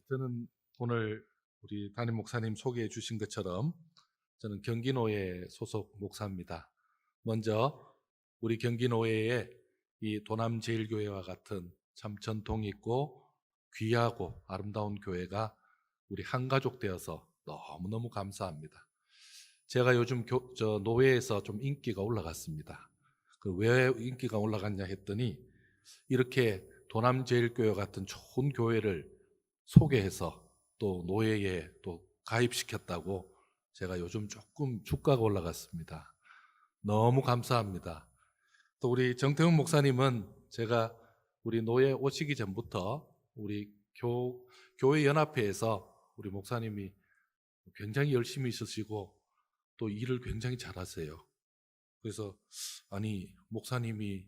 저는 오늘 우리 담임 목사님 소개해 주신 것처럼 저는 경기노회 소속 목사입니다. 먼저 우리 경기노회에 이 도남제일교회와 같은 참 전통 있고 귀하고 아름다운 교회가 우리 한가족 되어서 너무너무 감사합니다. 제가 요즘 노회에서 좀 인기가 올라갔습니다. 왜 인기가 올라갔냐 했더니 이렇게 도남제일교회 같은 좋은 교회를 소개해서 또 노예에 또 가입시켰다고 제가 요즘 조금 주가가 올라갔습니다. 너무 감사합니다. 또 우리 정태훈 목사님은 제가 우리 노예 오시기 전부터 우리 교회 연합회에서 우리 목사님이 굉장히 열심히 있으시고 또 일을 굉장히 잘하세요. 그래서 아니 목사님이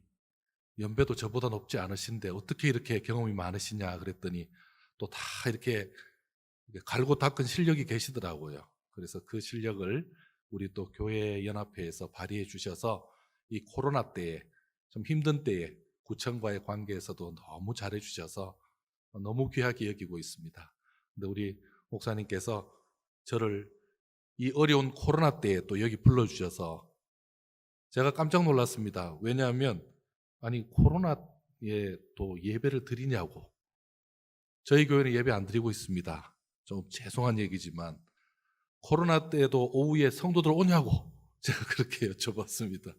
연배도 저보다 높지 않으신데 어떻게 이렇게 경험이 많으시냐 그랬더니 또 다 이렇게 갈고 닦은 실력이 계시더라고요. 그래서 그 실력을 우리 또 교회 연합회에서 발휘해 주셔서 이 코로나 때에 좀 힘든 때에 구청과의 관계에서도 너무 잘해 주셔서 너무 귀하게 여기고 있습니다. 근데 우리 목사님께서 저를 이 어려운 코로나 때에 또 여기 불러주셔서 제가 깜짝 놀랐습니다. 왜냐하면 아니 코로나에 또 예배를 드리냐고. 저희 교회는 예배 안 드리고 있습니다. 좀 죄송한 얘기지만 코로나 때에도 오후에 성도들 오냐고 제가 그렇게 여쭤봤습니다.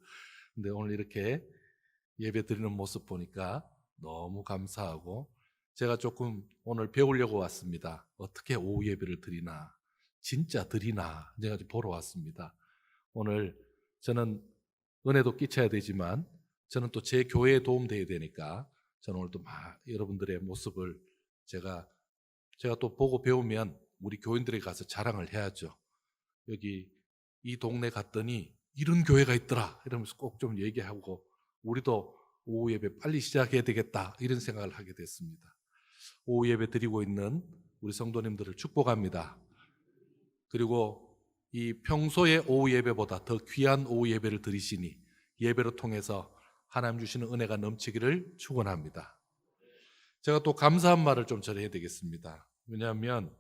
근데 오늘 이렇게 예배 드리는 모습 보니까 너무 감사하고 제가 조금 오늘 배우려고 왔습니다. 어떻게 오후 예배를 드리나 진짜 드리나 제가 좀 보러 왔습니다. 오늘 저는 은혜도 끼쳐야 되지만 저는 또 제 교회에 도움돼야 되니까 저는 오늘 또 여러분들의 모습을 제가 또 보고 배우면 우리 교인들에게 가서 자랑을 해야죠. 여기 이 동네 갔더니 이런 교회가 있더라 이러면서 꼭 좀 얘기하고 우리도 오후 예배 빨리 시작해야 되겠다 이런 생각을 하게 됐습니다. 오후 예배 드리고 있는 우리 성도님들을 축복합니다. 그리고 이 평소의 오후 예배보다 더 귀한 오후 예배를 드리시니 예배를 통해서 하나님 주시는 은혜가 넘치기를 축원합니다. 제가 또 감사한 말을 좀 전해야 되겠습니다. 왜냐하면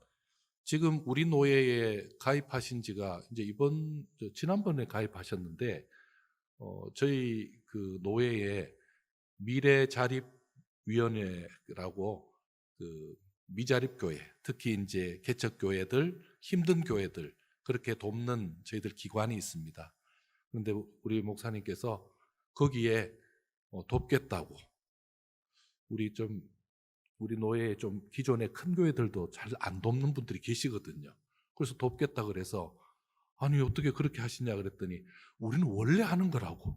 지금 우리 노예에 가입하신 지가 이제 지난번에 가입하셨는데 저희 그 노예에 미래자립위원회라고 그 미자립교회, 특히 이제 개척교회들, 힘든 교회들 그렇게 돕는 저희들 기관이 있습니다. 그런데 우리 목사님께서 거기에 돕겠다고 우리 노예에 좀 기존의 큰 교회들도 잘 안 돕는 분들이 계시거든요. 그래서 돕겠다 그래서 아니 어떻게 그렇게 하시냐 그랬더니 우리는 원래 하는 거라고.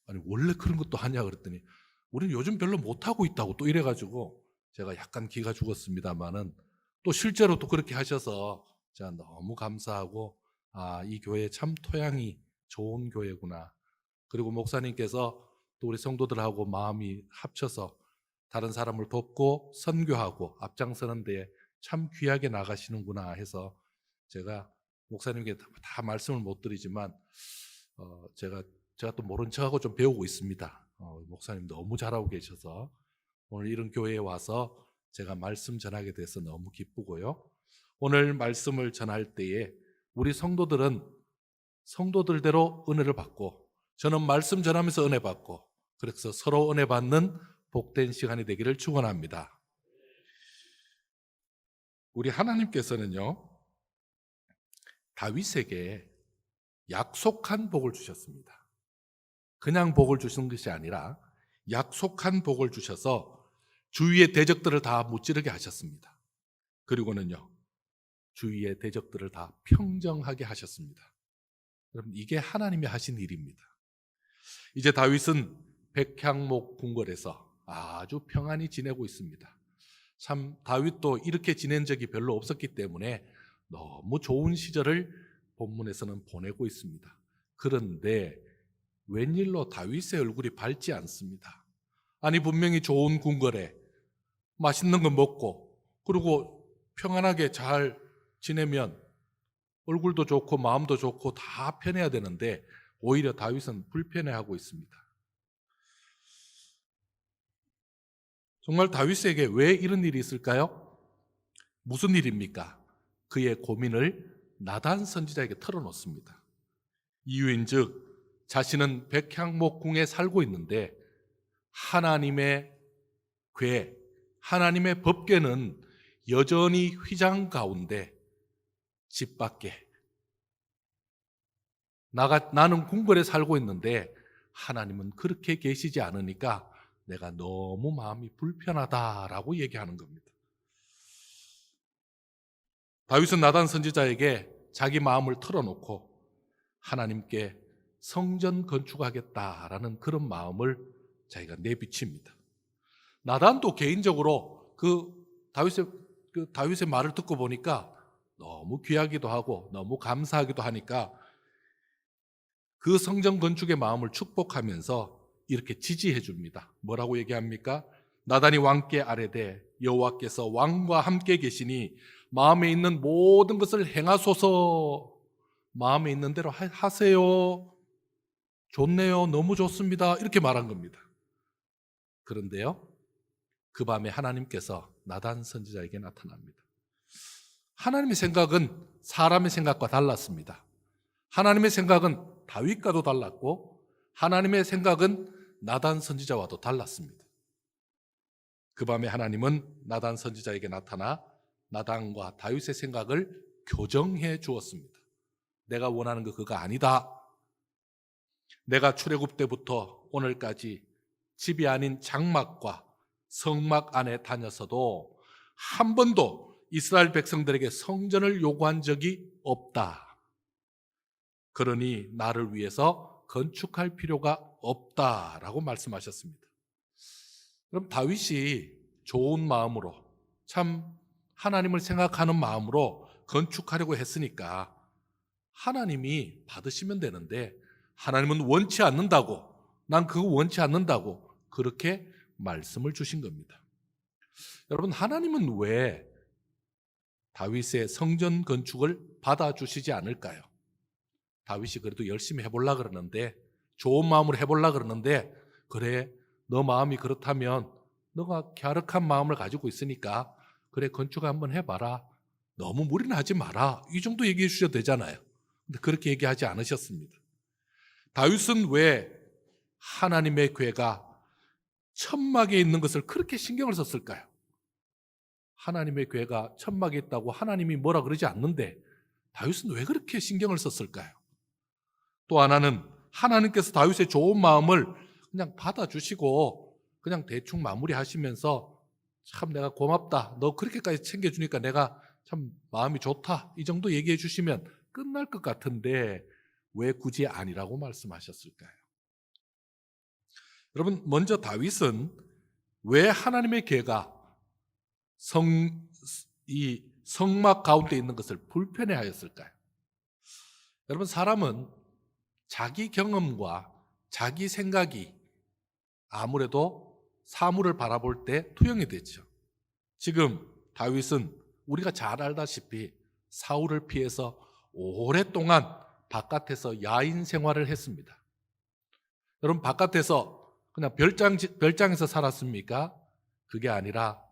아니 원래 그런 것도 하냐 그랬더니 우리는 요즘 별로 못하고 있다고 또 이래가지고 제가 약간 기가 죽었습니다만은 또 실제로 또 그렇게 하셔서 제가 너무 감사하고 이 교회 참 토양이 좋은 교회구나. 그리고 목사님께서 또 우리 성도들하고 마음이 합쳐서 다른 사람을 돕고 선교하고 앞장서는 데에 참 귀하게 나가시는구나 해서 제가 목사님께 다 말씀을 못 드리지만 제가 또 모른 척하고 좀 배우고 있습니다. 목사님 너무 잘하고 계셔서 오늘 이런 교회에 와서 제가 말씀 전하게 돼서 너무 기쁘고요. 오늘 말씀을 전할 때에 우리 성도들은 성도들대로 은혜를 받고 저는 말씀 전하면서 은혜 받고 그래서 서로 은혜 받는 복된 시간이 되기를 축원합니다. 우리 하나님께서는요 다윗에게 약속한 복을 주셨습니다. 그냥 복을 주신 것이 아니라 약속한 복을 주셔서 주위의 대적들을 다 무찌르게 하셨습니다. 그리고는요 주위의 대적들을 다 평정하게 하셨습니다. 여러분 이게 하나님이 하신 일입니다. 이제 다윗은 백향목 궁궐에서 아주 평안히 지내고 있습니다. 참 다윗도 이렇게 지낸 적이 별로 없었기 때문에 너무 좋은 시절을 본문에서는 보내고 있습니다. 그런데 웬일로 다윗의 얼굴이 밝지 않습니다. 아니 분명히 좋은 궁궐에 맛있는 거 먹고 그리고 평안하게 잘 지내면 얼굴도 좋고 마음도 좋고 다 편해야 되는데 오히려 다윗은 불편해하고 있습니다. 정말 다윗에게 왜 이런 일이 있을까요? 무슨 일입니까? 그의 고민을 나단 선지자에게 털어놓습니다. 이유인즉 자신은 백향목궁에 살고 있는데 하나님의 궤, 하나님의 법궤는 여전히 휘장 가운데 집 밖에 나는 궁궐에 살고 있는데 하나님은 그렇게 계시지 않으니까 내가 너무 마음이 불편하다라고 얘기하는 겁니다. 다윗은 나단 선지자에게 자기 마음을 털어놓고 하나님께 성전 건축하겠다라는 그런 마음을 자기가 내비칩니다. 나단도 개인적으로 다윗의 말을 듣고 보니까 너무 귀하기도 하고 너무 감사하기도 하니까 그 성전 건축의 마음을 축복하면서 이렇게 지지해 줍니다. 뭐라고 얘기합니까? 나단이 왕께 아뢰되 여호와께서 왕과 함께 계시니 마음에 있는 모든 것을 행하소서. 마음에 있는 대로 하세요. 좋네요. 너무 좋습니다. 이렇게 말한 겁니다. 그런데요, 그 밤에 하나님께서 나단 선지자에게 나타납니다. 하나님의 생각은 사람의 생각과 달랐습니다. 하나님의 생각은 다윗과도 달랐고 하나님의 생각은 나단 선지자와도 달랐습니다. 그 밤에 하나님은 나단 선지자에게 나타나 나단과 다윗의 생각을 교정해 주었습니다. 내가 원하는 거 그거 아니다. 내가 출애굽 때부터 오늘까지 집이 아닌 장막과 성막 안에 다녀서도 한 번도 이스라엘 백성들에게 성전을 요구한 적이 없다. 그러니 나를 위해서 건축할 필요가 없다라고 말씀하셨습니다. 그럼 다윗이 좋은 마음으로 참 하나님을 생각하는 마음으로 건축하려고 했으니까 하나님이 받으시면 되는데 하나님은 원치 않는다고, 난 그거 원치 않는다고 그렇게 말씀을 주신 겁니다. 여러분, 하나님은 왜 다윗의 성전 건축을 받아주시지 않을까요? 다윗이 그래도 열심히 해보려고 그러는데, 좋은 마음으로 해보려고 그러는데, 그래, 너 마음이 그렇다면 너가 갸륵한 마음을 가지고 있으니까 그래, 건축 한번 해봐라. 너무 무리는 하지 마라. 이 정도 얘기해 주셔도 되잖아요. 근데 그렇게 얘기하지 않으셨습니다. 다윗은 왜 하나님의 궤가 천막에 있는 것을 그렇게 신경을 썼을까요? 하나님의 궤가 천막에 있다고 하나님이 뭐라 그러지 않는데 다윗은 왜 그렇게 신경을 썼을까요? 또 하나는 하나님께서 다윗의 좋은 마음을 그냥 받아주시고 그냥 대충 마무리하시면서 참 내가 고맙다. 너 그렇게까지 챙겨주니까 내가 참 마음이 좋다. 이 정도 얘기해 주시면 끝날 것 같은데 왜 굳이 아니라고 말씀하셨을까요? 여러분, 먼저 다윗은 왜 하나님의 궤가 이 성막 가운데 있는 것을 불편해하였을까요? 여러분, 사람은 자기 경험과 자기 생각이 아무래도 사물을 바라볼 때 투영이 되죠. 지금 다윗은 우리가 잘 알다시피 사울을 피해서 오랫동안 바깥에서 야인 생활을 했습니다. 여러분, 바깥에서 그냥 별장에서 살았습니까? 그게 아니라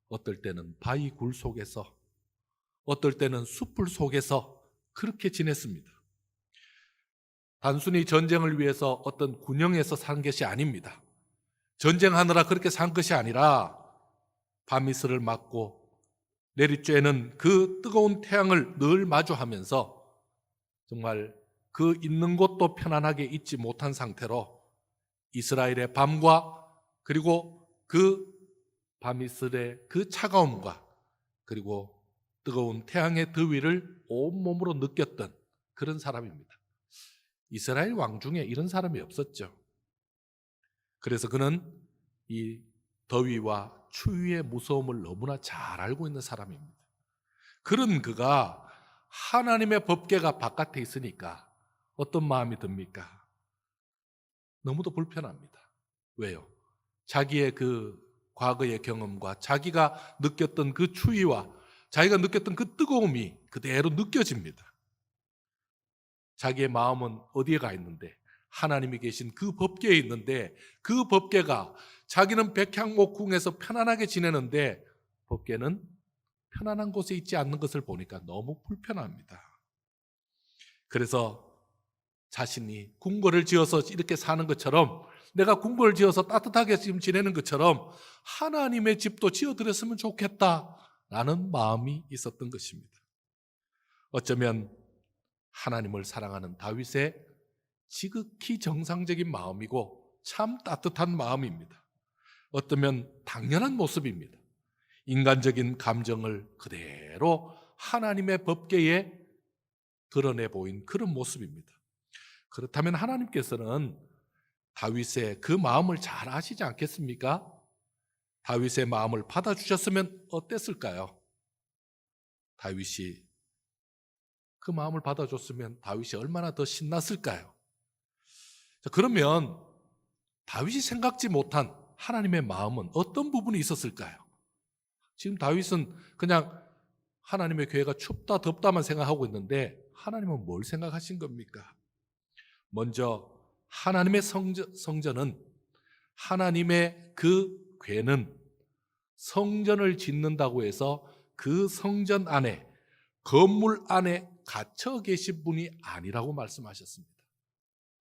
어떨 때는 바위 굴 속에서, 어떨 때는 숲풀 속에서 그렇게 지냈습니다. 단순히 전쟁을 위해서 어떤 군영에서 산 것이 아닙니다. 전쟁하느라 그렇게 산 것이 아니라 밤이슬을 맞고 내리쬐는 그 뜨거운 태양을 늘 마주하면서 정말 그 있는 곳도 편안하게 있지 못한 상태로 이스라엘의 밤과 그리고 그 밤이슬의 그 차가움과 그리고 뜨거운 태양의 더위를 온몸으로 느꼈던 그런 사람입니다. 이스라엘 왕 중에 이런 사람이 없었죠. 그래서 그는 이 더위와 추위의 무서움을 너무나 잘 알고 있는 사람입니다. 그런 그가 하나님의 법궤가 바깥에 있으니까 어떤 마음이 듭니까? 너무도 불편합니다. 왜요? 자기의 그 과거의 경험과 자기가 느꼈던 그 추위와 자기가 느꼈던 그 뜨거움이 그대로 느껴집니다. 자기의 마음은 어디에 가 있는데? 하나님이 계신 그 법궤에 있는데 그 법궤가 자기는 백향목궁에서 편안하게 지내는데 법궤는 편안한 곳에 있지 않는 것을 보니까 너무 불편합니다. 그래서 자신이 궁궐을 지어서 이렇게 사는 것처럼, 내가 궁궐을 지어서 따뜻하게 지금 지내는 것처럼 하나님의 집도 지어드렸으면 좋겠다라는 마음이 있었던 것입니다. 어쩌면 하나님을 사랑하는 다윗의 지극히 정상적인 마음이고 참 따뜻한 마음입니다. 어쩌면 당연한 모습입니다. 인간적인 감정을 그대로 하나님의 법궤에 드러내 보인 그런 모습입니다. 그렇다면 하나님께서는 다윗의 그 마음을 잘 아시지 않겠습니까? 다윗의 마음을 받아주셨으면 어땠을까요? 다윗이 그 마음을 받아줬으면 다윗이 얼마나 더 신났을까요? 자, 그러면 다윗이 생각지 못한 하나님의 마음은 어떤 부분이 있었을까요? 지금 다윗은 그냥 하나님의 교회가 춥다 덥다만 생각하고 있는데 하나님은 뭘 생각하신 겁니까? 먼저 하나님의 성전은, 하나님의 그 궤는 성전을 짓는다고 해서 그 성전 안에, 건물 안에 갇혀 계신 분이 아니라고 말씀하셨습니다.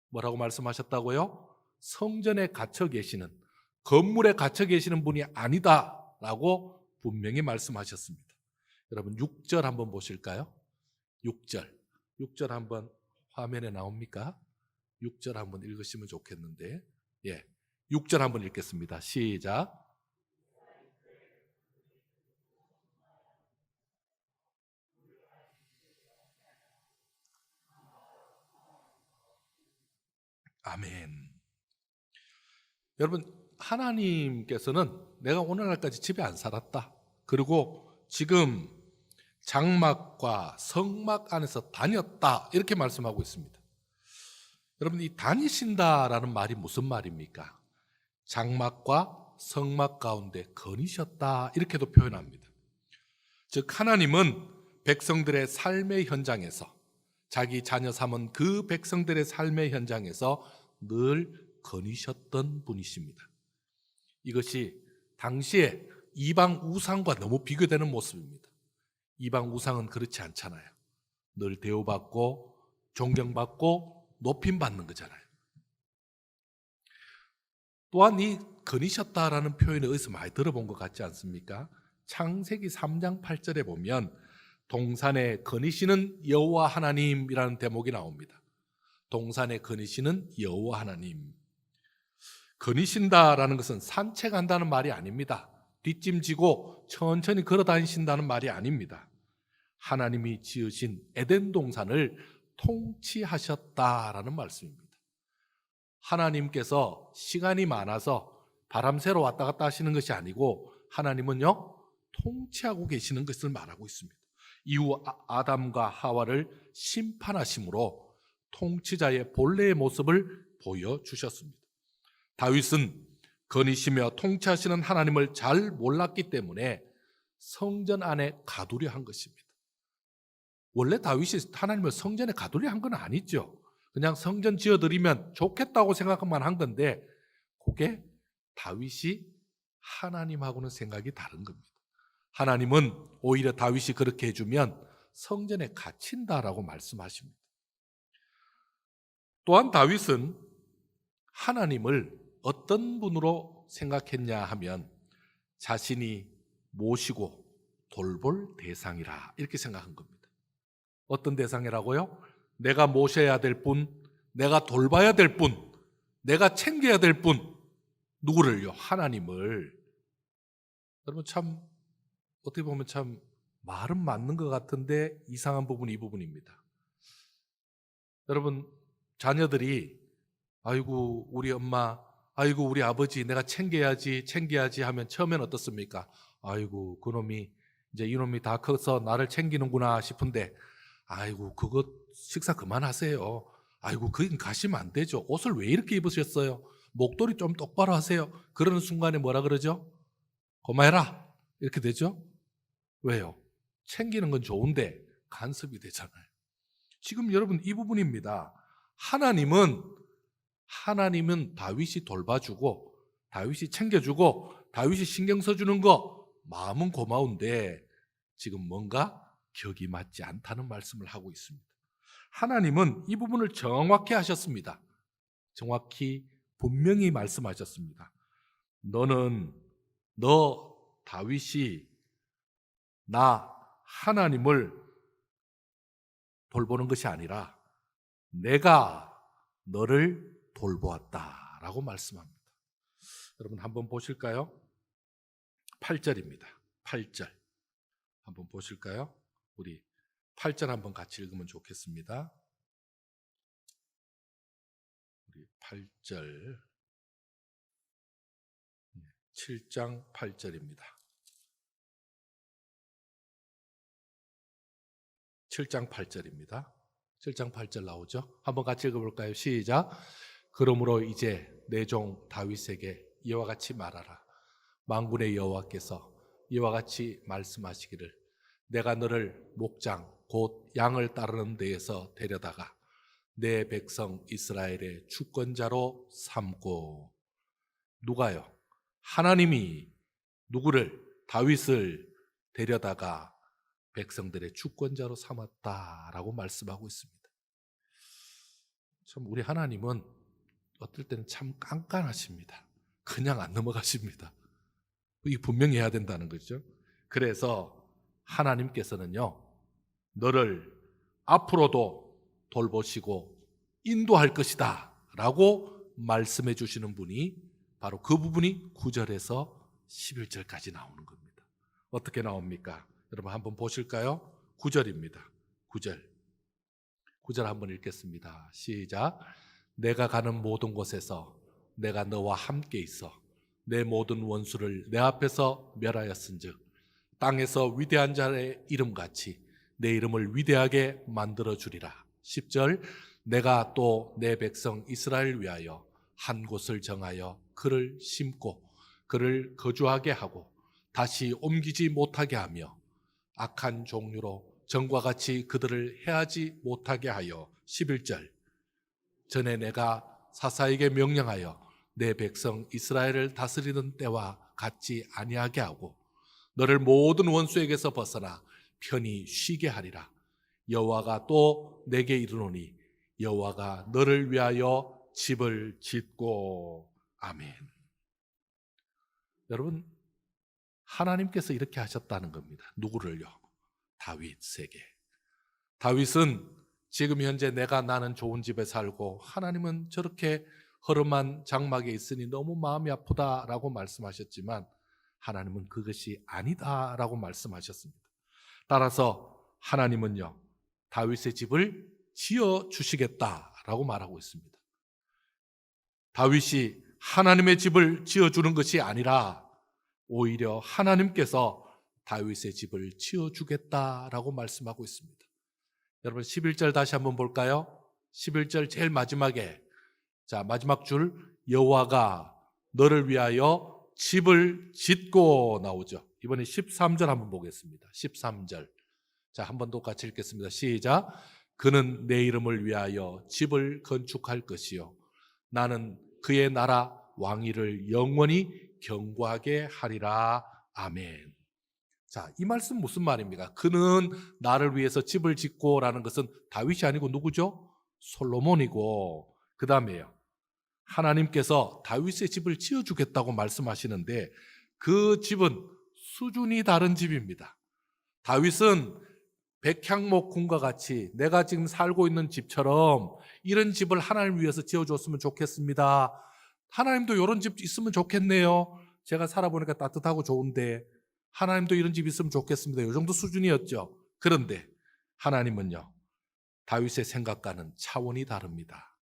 뭐라고 말씀하셨다고요? 성전에 갇혀 계시는, 건물에 갇혀 계시는 분이 아니다라고 분명히 말씀하셨습니다. 여러분 6절 한번 보실까요? 6절 한번 화면에 나옵니까? 6절 한번 읽으시면 좋겠는데, 6절 한번 읽겠습니다. 시작. 아멘. 여러분, 하나님께서는 내가 오늘날까지 집에 안 살았다, 그리고 지금 장막과 성막 안에서 다녔다, 이렇게 말씀하고 있습니다. 여러분, 이 다니신다라는 말이 무슨 말입니까? 장막과 성막 가운데 거니셨다, 이렇게도 표현합니다. 즉 하나님은 백성들의 삶의 현장에서, 자기 자녀 삼은 그 백성들의 삶의 현장에서 늘 거니셨던 분이십니다. 이것이 당시에 이방 우상과 너무 비교되는 모습입니다. 이방 우상은 그렇지 않잖아요. 늘 대우받고 존경받고 높임받는 거잖아요. 또한 이 거니셨다라는 표현을 어디서 많이 들어본 것 같지 않습니까? 창세기 3장 8절에 보면 동산에 거니시는 여호와 하나님이라는 대목이 나옵니다. 동산에 거니시는 여호와 하나님. 거니신다라는 것은 산책한다는 말이 아닙니다. 뒷짐지고 천천히 걸어 다니신다는 말이 아닙니다. 하나님이 지으신 에덴 동산을 통치하셨다라는 말씀입니다. 하나님께서 시간이 많아서 바람 쐬러 왔다 갔다 하시는 것이 아니고 하나님은요, 통치하고 계시는 것을 말하고 있습니다. 이후 아담과 하와를 심판하심으로 통치자의 본래의 모습을 보여주셨습니다. 다윗은 거니시며 통치하시는 하나님을 잘 몰랐기 때문에 성전 안에 가두려 한 것입니다. 원래 다윗이 하나님을 성전에 가두려 한 건 아니죠. 그냥 성전 지어드리면 좋겠다고 생각만 한 건데, 그게 다윗이 하나님하고는 생각이 다른 겁니다. 하나님은 오히려 다윗이 그렇게 해주면 성전에 갇힌다라고 말씀하십니다. 또한 다윗은 하나님을 어떤 분으로 생각했냐 하면 자신이 모시고 돌볼 대상이라, 이렇게 생각한 겁니다. 어떤 대상이라고요? 내가 모셔야 될 분, 내가 돌봐야 될 분, 내가 챙겨야 될 분, 누구를요? 하나님을. 여러분, 참 어떻게 보면 참 말은 맞는 것 같은데 이상한 부분이 이 부분입니다. 여러분, 자녀들이 아이고 우리 엄마, 아이고 우리 아버지 내가 챙겨야지 하면 처음엔 어떻습니까? 아이고 그놈이, 이제 이놈이 다 커서 나를 챙기는구나 싶은데, 아이고 그거 식사 그만하세요. 아이고 그건 가시면 안 되죠. 옷을 왜 이렇게 입으셨어요? 목도리 좀 똑바로 하세요. 그러는 순간에 뭐라 그러죠? 고마해라, 이렇게 되죠. 왜요? 챙기는 건 좋은데 간섭이 되잖아요. 지금 여러분 이 부분입니다. 하나님은 다윗이 돌봐주고 다윗이 챙겨주고 다윗이 신경 써주는 거 마음은 고마운데, 지금 뭔가 격이 맞지 않다는 말씀을 하고 있습니다. 하나님은 이 부분을 정확히 하셨습니다. 정확히 분명히 말씀하셨습니다. 너 다윗이 나 하나님을 돌보는 것이 아니라 내가 너를 돌보았다라고 말씀합니다. 여러분 한번 보실까요? 8절입니다. 8절 한번 보실까요? 우리 8절 한번 같이 읽으면 좋겠습니다. 우리 8절 7장 8절입니다. 7장 8절입니다. 7장 8절 나오죠? 한번 같이 읽어볼까요? 시작. 그러므로 이제 내 종 다윗에게 이와 같이 말하라. 만군의 여호와께서 이와 같이 말씀하시기를 내가 너를 목장 곧 양을 따르는 데에서 데려다가 내 백성 이스라엘의 주권자로 삼고. 누가요? 하나님이 누구를? 다윗을 데려다가 백성들의 주권자로 삼았다라고 말씀하고 있습니다. 참 우리 하나님은 어떨 때는 참 깐깐하십니다. 그냥 안 넘어가십니다. 이게 분명히 해야 된다는 거죠. 그래서 하나님께서는요, 너를 앞으로도 돌보시고 인도할 것이다 라고 말씀해 주시는 분이 바로 그 부분이 9절에서 11절까지 나오는 겁니다. 어떻게 나옵니까? 여러분 한번 보실까요? 9절입니다. 9절 한번 읽겠습니다. 시작. 내가 가는 모든 곳에서 내가 너와 함께 있어 내 모든 원수를 내 앞에서 멸하였은즉 땅에서 위대한 자의 이름같이 내 이름을 위대하게 만들어 주리라. 10절. 내가 또 내 백성 이스라엘 위하여 한 곳을 정하여 그를 심고 그를 거주하게 하고 다시 옮기지 못하게 하며 악한 종류로 전과 같이 그들을 해하지 못하게 하여. 11절. 전에 내가 사사에게 명령하여 내 백성 이스라엘을 다스리던 때와 같지 아니하게 하고 너를 모든 원수에게서 벗어나 편히 쉬게 하리라. 여호와가 또 내게 이르노니 여호와가 너를 위하여 집을 짓고. 아멘. 여러분 하나님께서 이렇게 하셨다는 겁니다. 누구를요? 다윗에게. 다윗은 지금 현재 나는 좋은 집에 살고 하나님은 저렇게 허름한 장막에 있으니 너무 마음이 아프다라고 말씀하셨지만 하나님은 그것이 아니다라고 말씀하셨습니다. 따라서 하나님은요, 다윗의 집을 지어 주시겠다라고 말하고 있습니다. 다윗이 하나님의 집을 지어 주는 것이 아니라 오히려 하나님께서 다윗의 집을 지어 주겠다라고 말씀하고 있습니다. 여러분 11절 다시 한번 볼까요? 11절 제일 마지막에, 자 마지막 줄, 여호와가 너를 위하여 집을 짓고 나오죠. 이번에 13절 한번 보겠습니다. 13절. 자, 한 번 더 같이 읽겠습니다. 시작. 그는 내 이름을 위하여 집을 건축할 것이요 나는 그의 나라 왕위를 영원히 견고하게 하리라. 아멘. 자, 이 말씀 무슨 말입니까? 그는 나를 위해서 집을 짓고라는 것은 다윗이 아니고 누구죠? 솔로몬이고, 그 다음에요, 하나님께서 다윗의 집을 지어주겠다고 말씀하시는데 그 집은 수준이 다른 집입니다. 다윗은 백향목궁과 같이 내가 지금 살고 있는 집처럼 이런 집을 하나님 위해서 지어줬으면 좋겠습니다. 하나님도 이런 집 있으면 좋겠네요. 제가 살아보니까 따뜻하고 좋은데 하나님도 이런 집 있으면 좋겠습니다. 이 정도 수준이었죠. 그런데 하나님은요, 다윗의 생각과는 차원이 다릅니다.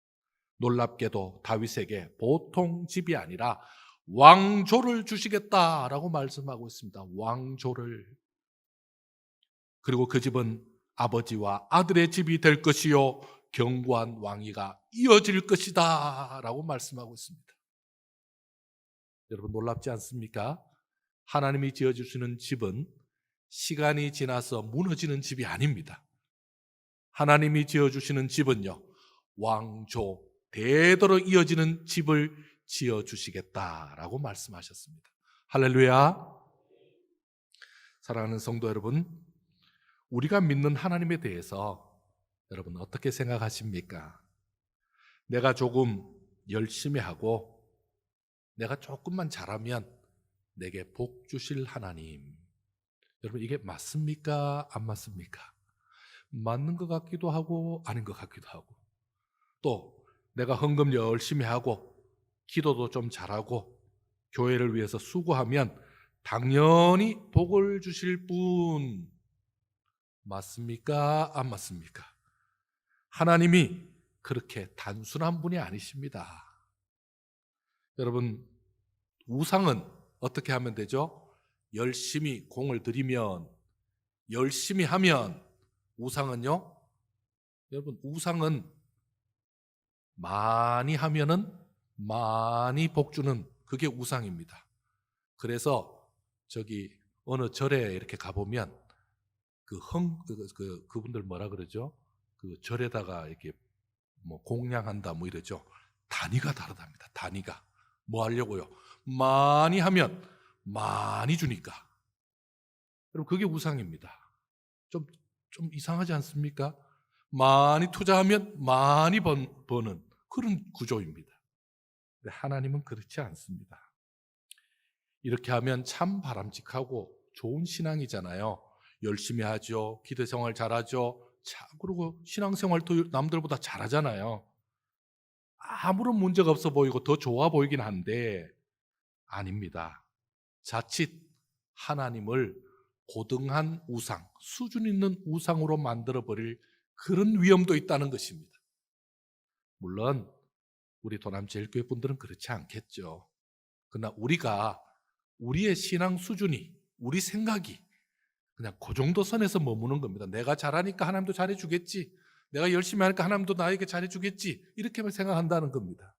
놀랍게도 다윗에게 보통 집이 아니라 왕조를 주시겠다라고 말씀하고 있습니다. 왕조를. 그리고 그 집은 아버지와 아들의 집이 될 것이요 견고한 왕위가 이어질 것이다 라고 말씀하고 있습니다. 여러분 놀랍지 않습니까? 하나님이 지어주시는 집은 시간이 지나서 무너지는 집이 아닙니다. 하나님이 지어주시는 집은요, 왕조 대대로 이어지는 집을 지어주시겠다라고 말씀하셨습니다. 할렐루야. 사랑하는 성도 여러분, 우리가 믿는 하나님에 대해서 여러분 어떻게 생각하십니까? 내가 조금 열심히 하고 내가 조금만 잘하면 내게 복 주실 하나님. 여러분 이게 맞습니까? 안 맞습니까? 맞는 것 같기도 하고 아닌 것 같기도 하고, 또 내가 헌금 열심히 하고 기도도 좀 잘하고 교회를 위해서 수고하면 당연히 복을 주실 분. 맞습니까? 안 맞습니까? 하나님이 그렇게 단순한 분이 아니십니다. 여러분, 우상은 어떻게 하면 되죠? 열심히 공을 들이면, 열심히 하면. 우상은요, 여러분, 우상은 많이 하면은 많이 복 주는, 그게 우상입니다. 그래서 저기 어느 절에 이렇게 가보면 그분들 뭐라 그러죠? 그 절에다가 이렇게 뭐 공양한다 뭐 이러죠. 단위가 다르답니다. 단위가. 뭐 하려고요? 많이 하면 많이 주니까. 여러분 그게 우상입니다. 좀 이상하지 않습니까? 많이 투자하면 많이 버는 그런 구조입니다. 근데 하나님은 그렇지 않습니다. 이렇게 하면 참 바람직하고 좋은 신앙이잖아요. 열심히 하죠. 기도 생활 잘하죠. 그리고 신앙생활도 남들보다 잘하잖아요. 아무런 문제가 없어 보이고 더 좋아 보이긴 한데 아닙니다. 자칫 하나님을 고등한 우상, 수준 있는 우상으로 만들어버릴 그런 위험도 있다는 것입니다. 물론 우리 도남제일교회 분들은 그렇지 않겠죠. 그러나 우리의 신앙 수준이, 우리 생각이 그냥 그 정도 선에서 머무는 겁니다. 내가 잘하니까 하나님도 잘해주겠지. 내가 열심히 하니까 하나님도 나에게 잘해주겠지. 이렇게만 생각한다는 겁니다.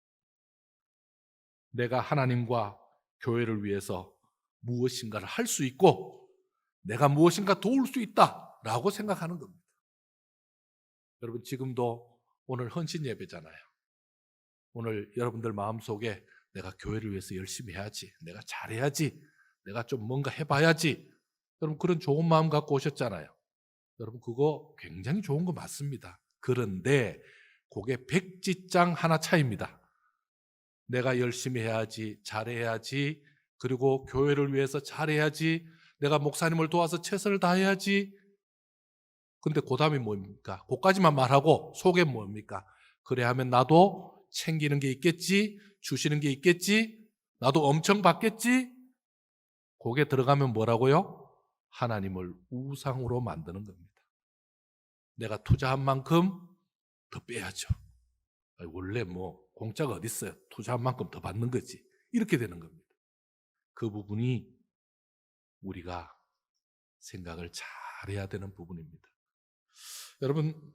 내가 하나님과 교회를 위해서 무엇인가를 할 수 있고 내가 무엇인가 도울 수 있다라고 생각하는 겁니다. 여러분 지금도 오늘 헌신 예배잖아요. 오늘 여러분들 마음속에 내가 교회를 위해서 열심히 해야지, 내가 잘해야지, 내가 좀 뭔가 해봐야지, 여러분 그런 좋은 마음 갖고 오셨잖아요. 여러분 그거 굉장히 좋은 거 맞습니다. 그런데 그게 백지장 하나 차이입니다. 내가 열심히 해야지, 잘해야지, 그리고 교회를 위해서 잘해야지, 내가 목사님을 도와서 최선을 다해야지. 근데 그 다음이 뭡니까? 그까지만 말하고 속에 뭡니까? 그래 하면 나도 챙기는 게 있겠지, 주시는 게 있겠지, 나도 엄청 받겠지. 거기에 들어가면 뭐라고요? 하나님을 우상으로 만드는 겁니다. 내가 투자한 만큼 더 빼야죠. 원래 뭐 공짜가 어디 있어요? 투자한 만큼 더 받는 거지. 이렇게 되는 겁니다. 그 부분이 우리가 생각을 잘해야 되는 부분입니다. 여러분,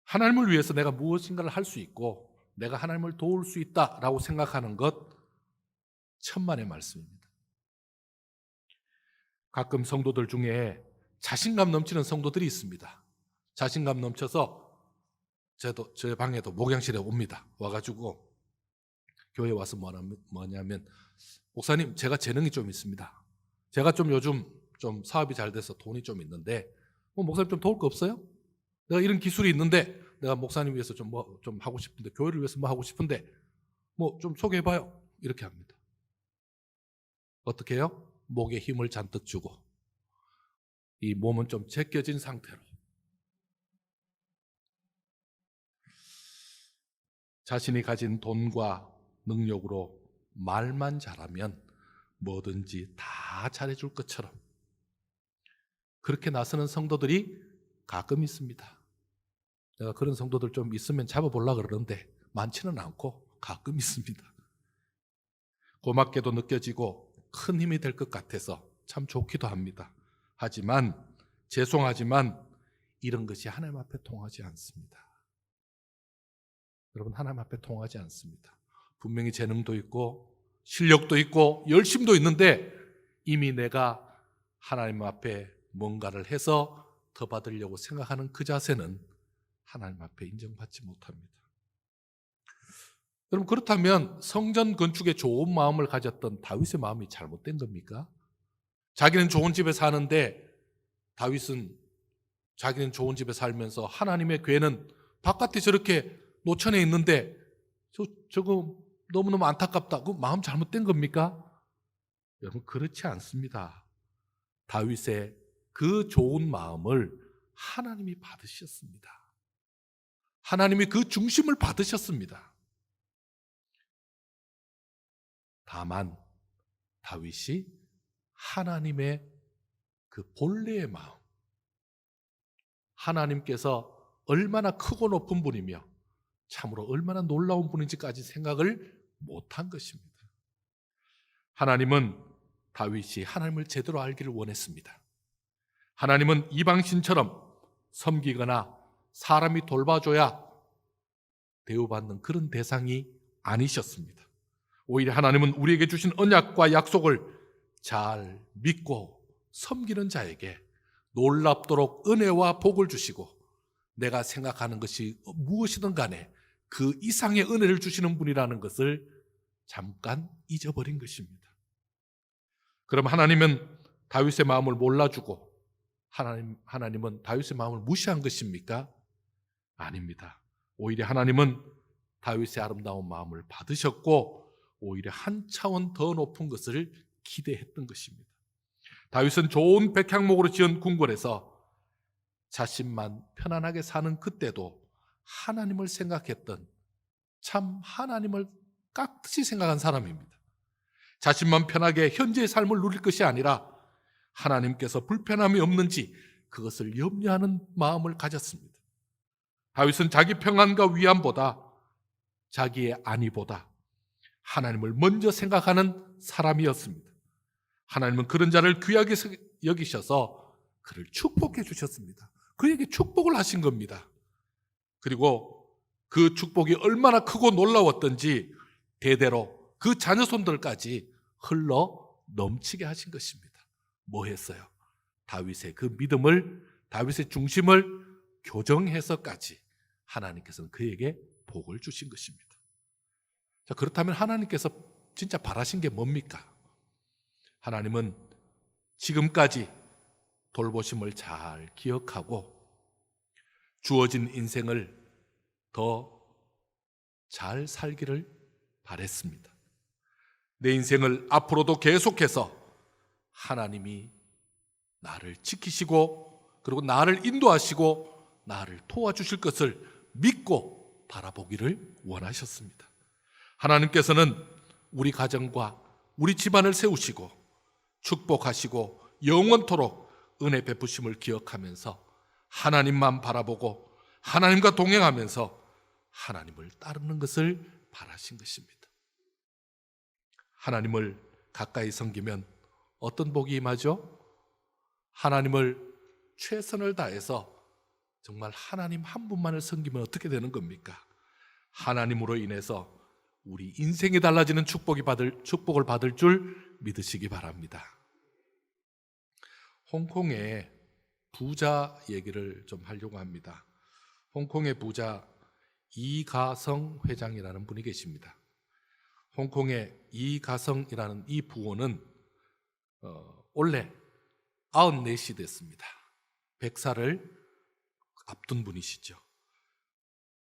하나님을 위해서 내가 무엇인가를 할 수 있고 내가 하나님을 도울 수 있다라고 생각하는 것 천만의 말씀입니다. 가끔 성도들 중에 자신감 넘치는 성도들이 있습니다. 자신감 넘쳐서 제 방에도 목양실에 옵니다. 와가지고 교회 와서 뭐냐면 목사님 제가 재능이 좀 있습니다. 제가 좀 요즘 좀 사업이 잘 돼서 돈이 좀 있는데 목사님 좀 도울 거 없어요? 내가 이런 기술이 있는데 내가 목사님 위해서 좀 하고 싶은데, 교회를 위해서 뭐 하고 싶은데 뭐 좀 소개해봐요. 이렇게 합니다. 어떻게 해요? 목에 힘을 잔뜩 주고 이 몸은 좀 제껴진 상태로 자신이 가진 돈과 능력으로 말만 잘하면 뭐든지 다 잘해줄 것처럼 그렇게 나서는 성도들이 가끔 있습니다. 내가 그런 성도들 좀 있으면 잡아보려고 그러는데 많지는 않고 가끔 있습니다. 고맙게도 느껴지고 큰 힘이 될 것 같아서 참 좋기도 합니다. 하지만 죄송하지만 이런 것이 하나님 앞에 통하지 않습니다. 여러분 하나님 앞에 통하지 않습니다. 분명히 재능도 있고 실력도 있고 열심도 있는데 이미 내가 하나님 앞에 뭔가를 해서 더 받으려고 생각하는 그 자세는 하나님 앞에 인정받지 못합니다. 여러분 그렇다면 성전 건축에 좋은 마음을 가졌던 다윗의 마음이 잘못된 겁니까? 자기는 좋은 집에 사는데 다윗은 자기는 좋은 집에 살면서 하나님의 궤는 바깥에 저렇게 노천에 있는데 저거 너무너무 안타깝다. 그 마음 잘못된 겁니까? 여러분, 그렇지 않습니다. 다윗의 그 좋은 마음을 하나님이 받으셨습니다. 하나님이 그 중심을 받으셨습니다. 다만 다윗이 하나님의 그 본래의 마음, 하나님께서 얼마나 크고 높은 분이며 참으로 얼마나 놀라운 분인지까지 생각을 못한 것입니다. 하나님은 다윗이 하나님을 제대로 알기를 원했습니다. 하나님은 이방신처럼 섬기거나 사람이 돌봐줘야 대우받는 그런 대상이 아니셨습니다. 오히려 하나님은 우리에게 주신 언약과 약속을 잘 믿고 섬기는 자에게 놀랍도록 은혜와 복을 주시고 내가 생각하는 것이 무엇이든 간에 그 이상의 은혜를 주시는 분이라는 것을 잠깐 잊어버린 것입니다. 그럼 하나님은 다윗의 마음을 몰라주고 하나님은 다윗의 마음을 무시한 것입니까? 아닙니다. 오히려 하나님은 다윗의 아름다운 마음을 받으셨고 오히려 한 차원 더 높은 것을 기대했던 것입니다. 다윗은 좋은 백향목으로 지은 궁궐에서 자신만 편안하게 사는 그때도 하나님을 생각했던, 참 하나님을 깍듯이 생각한 사람입니다. 자신만 편하게 현재의 삶을 누릴 것이 아니라 하나님께서 불편함이 없는지 그것을 염려하는 마음을 가졌습니다. 다윗은 자기 평안과 위안보다 자기의 안위보다 하나님을 먼저 생각하는 사람이었습니다. 하나님은 그런 자를 귀하게 여기셔서 그를 축복해 주셨습니다. 그에게 축복을 하신 겁니다. 그리고 그 축복이 얼마나 크고 놀라웠던지 대대로 그 자녀손들까지 흘러 넘치게 하신 것입니다. 뭐 했어요? 다윗의 그 믿음을, 다윗의 중심을 교정해서까지 하나님께서는 그에게 복을 주신 것입니다. 자, 그렇다면 하나님께서 진짜 바라신 게 뭡니까? 하나님은 지금까지 돌보심을 잘 기억하고 주어진 인생을 더 잘 살기를 바랬습니다. 내 인생을 앞으로도 계속해서 하나님이 나를 지키시고 그리고 나를 인도하시고 나를 도와주실 것을 믿고 바라보기를 원하셨습니다. 하나님께서는 우리 가정과 우리 집안을 세우시고 축복하시고 영원토록 은혜 베푸심을 기억하면서 하나님만 바라보고 하나님과 동행하면서 하나님을 따르는 것을 바라신 것입니다. 하나님을 가까이 섬기면 어떤 복이 임하죠? 하나님을 최선을 다해서 정말 하나님 한 분만을 섬기면 어떻게 되는 겁니까? 하나님으로 인해서 우리 인생이 달라지는 축복을 받을 줄 믿으시기 바랍니다. 홍콩의 부자 얘기를 좀 하려고 합니다. 홍콩의 부자 이가성 회장이라는 분이 계십니다. 홍콩의 이가성이라는 이 부호는 원래 94이 됐습니다. 100살을 앞둔 분이시죠.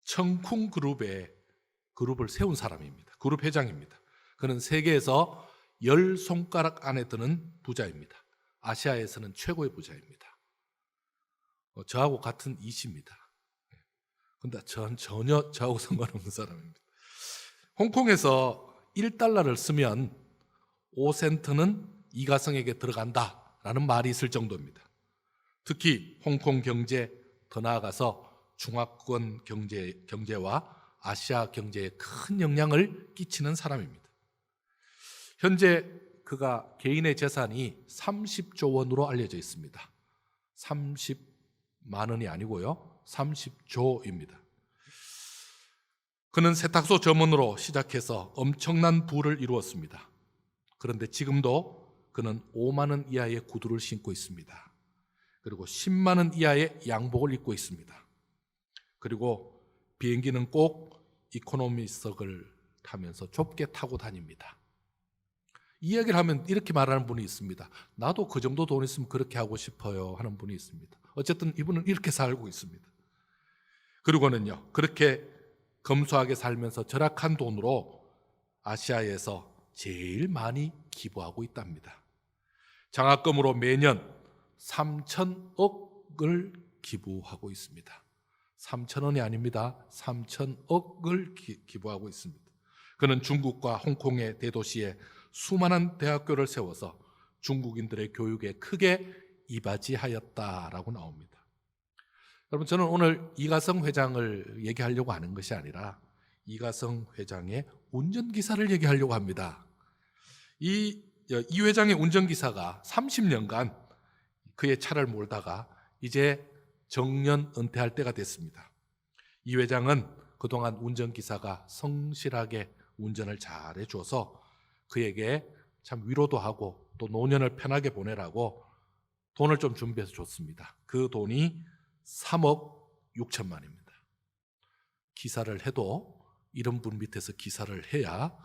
청쿵 그룹을 세운 사람입니다. 그룹 회장입니다. 그는 세계에서 10손가락 안에 드는 부자입니다. 아시아에서는 최고의 부자입니다. 저하고 같은 이시입니다. 근데 전 전혀 저하고 상관없는 사람입니다. 홍콩에서 1달러를 쓰면 5센트는 이가성에게 들어간다라는 말이 있을 정도입니다. 특히 홍콩 경제, 더 나아가서 중화권 경제와 아시아 경제에 큰 영향을 끼치는 사람입니다. 현재 그가 개인의 재산이 30조 원으로 알려져 있습니다. 30만 원이 아니고요. 30조입니다. 그는 세탁소 점원으로 시작해서 엄청난 부를 이루었습니다. 그런데 지금도 그는 5만 원 이하의 구두를 신고 있습니다. 그리고 10만 원 이하의 양복을 입고 있습니다. 그리고 비행기는 꼭 이코노미석을 타면서 좁게 타고 다닙니다. 이 얘기를 하면 이렇게 말하는 분이 있습니다. 나도 그 정도 돈 있으면 그렇게 하고 싶어요 하는 분이 있습니다. 어쨌든 이분은 이렇게 살고 있습니다. 그리고는요, 그렇게 검소하게 살면서 절약한 돈으로 아시아에서 제일 많이 기부하고 있답니다. 장학금으로 매년 3천억을 기부하고 있습니다. 3천원이 아닙니다. 3천억을 기부하고 있습니다. 그는 중국과 홍콩의 대도시에 수많은 대학교를 세워서 중국인들의 교육에 크게 이바지하였다라고 나옵니다. 여러분, 저는 오늘 이가성 회장을 얘기하려고 하는 것이 아니라 이가성 회장의 운전기사를 얘기하려고 합니다. 이 회장의 운전기사가 30년간 그의 차를 몰다가 이제 정년 은퇴할 때가 됐습니다. 이 회장은 그동안 운전기사가 성실하게 운전을 잘해 줘서 그에게 참 위로도 하고 또 노년을 편하게 보내라고 돈을 좀 준비해서 줬습니다. 그 돈이 3억 6천만입니다. 기사를 해도 이런 분 밑에서 기사를 해야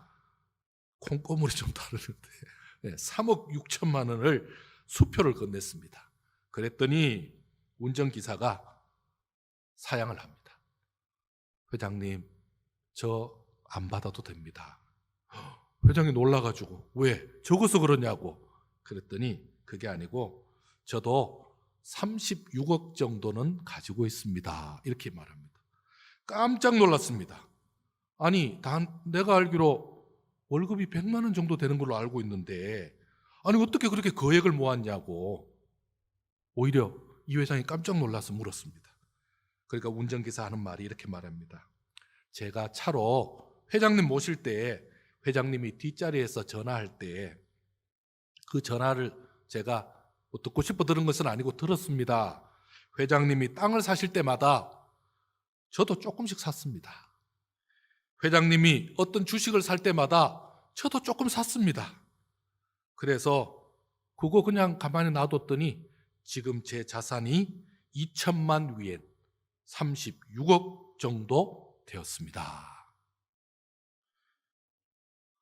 콩고물이 좀 다르는데 3억 6천만 원을 수표를 건넸습니다. 그랬더니 운전기사가 사양을 합니다. 회장님, 저 안 받아도 됩니다. 회장이 놀라가지고 왜? 적어서 그러냐고. 그랬더니 그게 아니고 저도 36억 정도는 가지고 있습니다. 이렇게 말합니다. 깜짝 놀랐습니다. 아니, 내가 알기로 월급이 100만 원 정도 되는 걸로 알고 있는데 아니 어떻게 그렇게 거액을 모았냐고. 오히려 이 회장이 깜짝 놀라서 물었습니다. 그러니까 운전기사 하는 말이 이렇게 말합니다. 제가 차로 회장님 모실 때 회장님이 뒷자리에서 전화할 때 그 전화를 제가 뭐 듣고 싶어 들은 것은 아니고 들었습니다. 회장님이 땅을 사실 때마다 저도 조금씩 샀습니다. 회장님이 어떤 주식을 살 때마다 저도 조금 샀습니다. 그래서 그거 그냥 가만히 놔뒀더니 지금 제 자산이 2천만 위엔 36억 정도 되었습니다.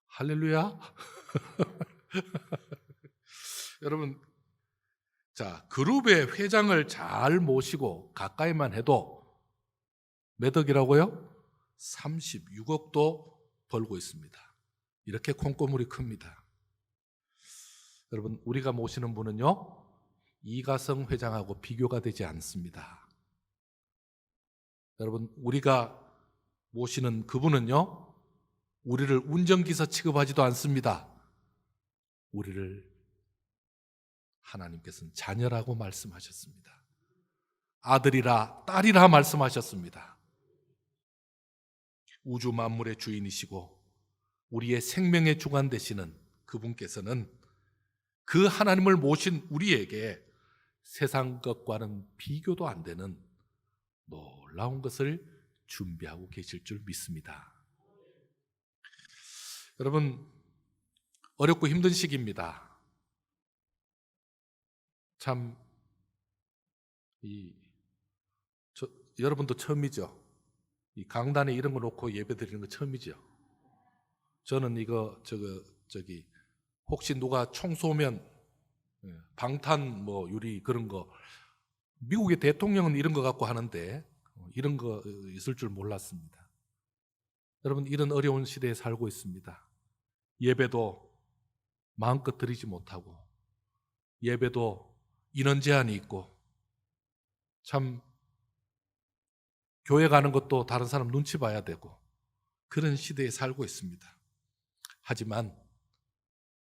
할렐루야. 여러분, 자, 그룹의 회장을 잘 모시고 가까이만 해도 몇 억이라고요? 36억도 벌고 있습니다. 이렇게 콩고물이 큽니다. 여러분, 우리가 모시는 분은요, 이가성 회장하고 비교가 되지 않습니다. 여러분, 우리가 모시는 그분은요, 우리를 운전기사 취급하지도 않습니다. 우리를 하나님께서는 자녀라고 말씀하셨습니다. 아들이라 딸이라 말씀하셨습니다. 우주 만물의 주인이시고 우리의 생명의 주관 되시는 그분께서는 그 하나님을 모신 우리에게 세상 것과는 비교도 안 되는 놀라운 것을 준비하고 계실 줄 믿습니다. 여러분, 어렵고 힘든 시기입니다. 참, 여러분도 처음이죠. 이 강단에 이런 거 놓고 예배 드리는 거 처음이죠. 저는 이거 혹시 누가 총 쏘면 방탄 뭐 유리 그런 거, 미국의 대통령은 이런 거 갖고 하는데 이런 거 있을 줄 몰랐습니다. 여러분, 이런 어려운 시대에 살고 있습니다. 예배도 마음껏 드리지 못하고 예배도 인원 제한이 있고 참 교회 가는 것도 다른 사람 눈치 봐야 되고 그런 시대에 살고 있습니다. 하지만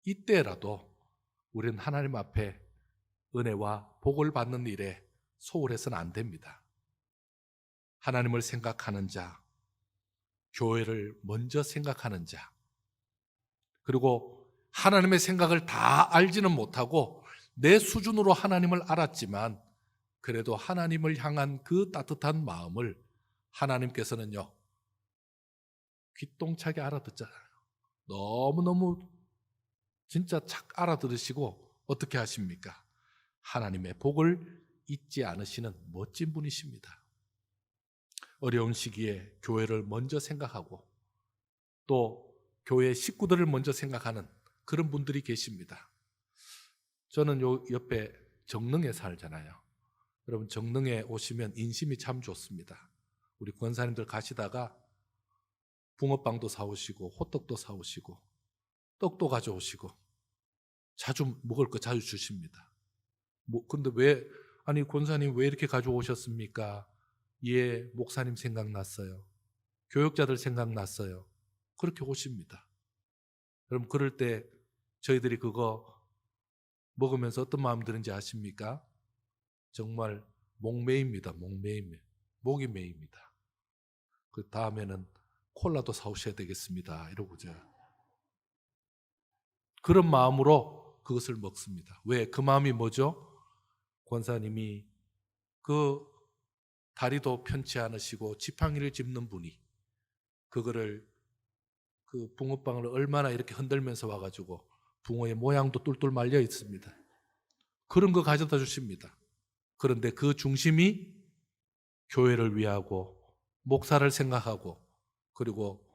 이때라도 우리는 하나님 앞에 은혜와 복을 받는 일에 소홀해서는 안 됩니다. 하나님을 생각하는 자, 교회를 먼저 생각하는 자, 그리고 하나님의 생각을 다 알지는 못하고 내 수준으로 하나님을 알았지만 그래도 하나님을 향한 그 따뜻한 마음을 하나님께서는요, 귀똥차게 알아듣잖아요. 너무너무 진짜 착 알아들으시고 어떻게 하십니까? 하나님의 복을 잊지 않으시는 멋진 분이십니다. 어려운 시기에 교회를 먼저 생각하고 또 교회 식구들을 먼저 생각하는 그런 분들이 계십니다. 저는 요 옆에 정릉에 살잖아요. 여러분 정릉에 오시면 인심이 참 좋습니다. 우리 권사님들 가시다가 붕어빵도 사오시고 호떡도 사오시고 떡도 가져오시고 자주 먹을 거 자주 주십니다. 근데 아니 권사님 왜 이렇게 가져오셨습니까? 예, 목사님 생각났어요. 교역자들 생각났어요. 그렇게 오십니다. 여러분 그럴 때 저희들이 그거 먹으면서 어떤 마음 드는지 아십니까? 정말 목 메입니다. 목이 메입니다. 그 다음에는 콜라도 사오셔야 되겠습니다. 이러고죠. 그런 마음으로 그것을 먹습니다. 왜? 그 마음이 뭐죠? 권사님이 그 다리도 편치 않으시고 지팡이를 짚는 분이 그거를 그 붕어빵을 얼마나 이렇게 흔들면서 와가지고 붕어의 모양도 똘똘 말려 있습니다. 그런 거 가져다 주십니다. 그런데 그 중심이 교회를 위하고 목사를 생각하고 그리고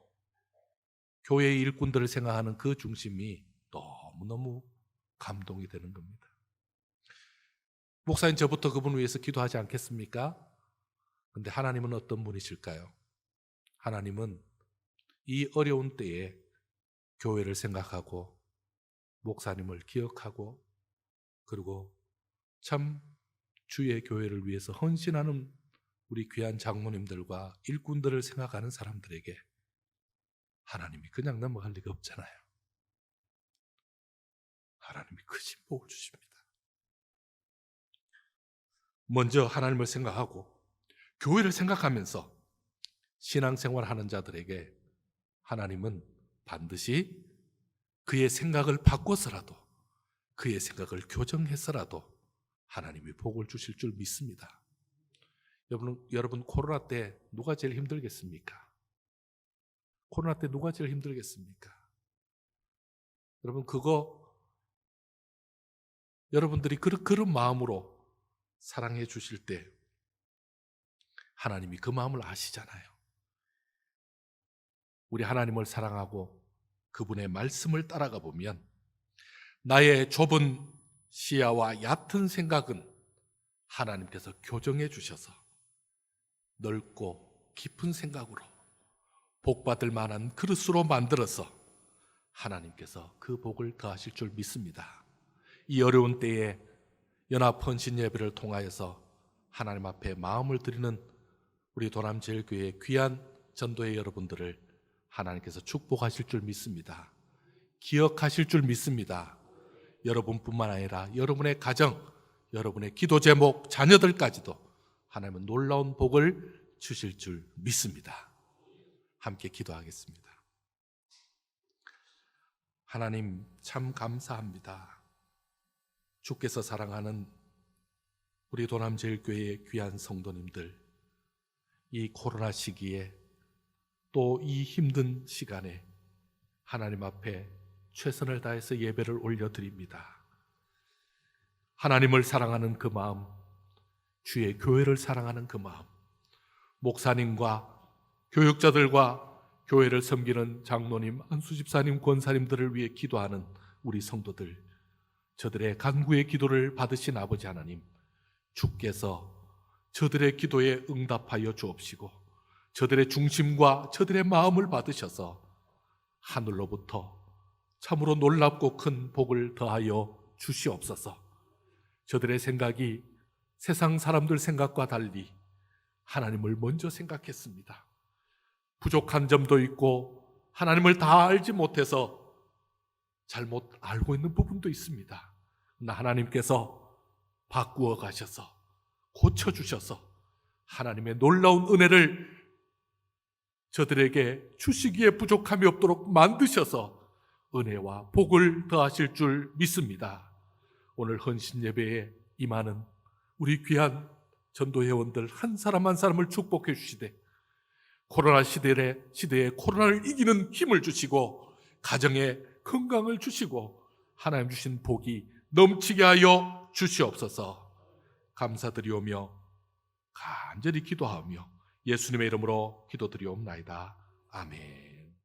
교회의 일꾼들을 생각하는 그 중심이 너무너무 감동이 되는 겁니다. 목사님 저부터 그분 위해서 기도하지 않겠습니까? 그런데 하나님은 어떤 분이실까요? 하나님은 이 어려운 때에 교회를 생각하고 목사님을 기억하고 그리고 참 주의 교회를 위해서 헌신하는 우리 귀한 장로님들과 일꾼들을 생각하는 사람들에게 하나님이 그냥 넘어갈 리가 없잖아요. 하나님이 크신 복을 주십니다. 먼저 하나님을 생각하고 교회를 생각하면서 신앙생활하는 자들에게 하나님은 반드시 그의 생각을 바꿔서라도 그의 생각을 교정해서라도 하나님이 복을 주실 줄 믿습니다. 여러분 코로나 때 누가 제일 힘들겠습니까? 코로나 때 누가 제일 힘들겠습니까? 여러분 그거 여러분들이 그런 마음으로 사랑해 주실 때 하나님이 그 마음을 아시잖아요. 우리 하나님을 사랑하고 그분의 말씀을 따라가 보면 나의 좁은 시야와 얕은 생각은 하나님께서 교정해 주셔서 넓고 깊은 생각으로 복받을 만한 그릇으로 만들어서 하나님께서 그 복을 더하실 줄 믿습니다. 이 어려운 때에 연합 헌신 예배를 통하여서 하나님 앞에 마음을 드리는 우리 도남제일교회 귀한 전도회 여러분들을 하나님께서 축복하실 줄 믿습니다. 기억하실 줄 믿습니다. 여러분뿐만 아니라 여러분의 가정, 여러분의 기도 제목, 자녀들까지도 하나님은 놀라운 복을 주실 줄 믿습니다. 함께 기도하겠습니다. 하나님 참 감사합니다. 주께서 사랑하는 우리 도남제일교회의 귀한 성도님들, 이 코로나 시기에 또 이 힘든 시간에 하나님 앞에 최선을 다해서 예배를 올려드립니다. 하나님을 사랑하는 그 마음, 주의 교회를 사랑하는 그 마음, 목사님과 교육자들과 교회를 섬기는 장로님, 안수집사님, 권사님들을 위해 기도하는 우리 성도들, 저들의 간구의 기도를 받으신 아버지 하나님, 주께서 저들의 기도에 응답하여 주옵시고 저들의 중심과 저들의 마음을 받으셔서 하늘로부터 참으로 놀랍고 큰 복을 더하여 주시옵소서. 저들의 생각이 세상 사람들 생각과 달리 하나님을 먼저 생각했습니다. 부족한 점도 있고 하나님을 다 알지 못해서 잘못 알고 있는 부분도 있습니다. 그러나 하나님께서 바꾸어 가셔서 고쳐주셔서 하나님의 놀라운 은혜를 저들에게 주시기에 부족함이 없도록 만드셔서 은혜와 복을 더하실 줄 믿습니다. 오늘 헌신 예배에 임하는 우리 귀한 전도회원들 한 사람 한 사람을 축복해 주시되 코로나 시대에 코로나를 이기는 힘을 주시고 가정에 건강을 주시고 하나님 주신 복이 넘치게 하여 주시옵소서. 감사드리오며 간절히 기도하며 예수님의 이름으로 기도드리옵나이다. 아멘.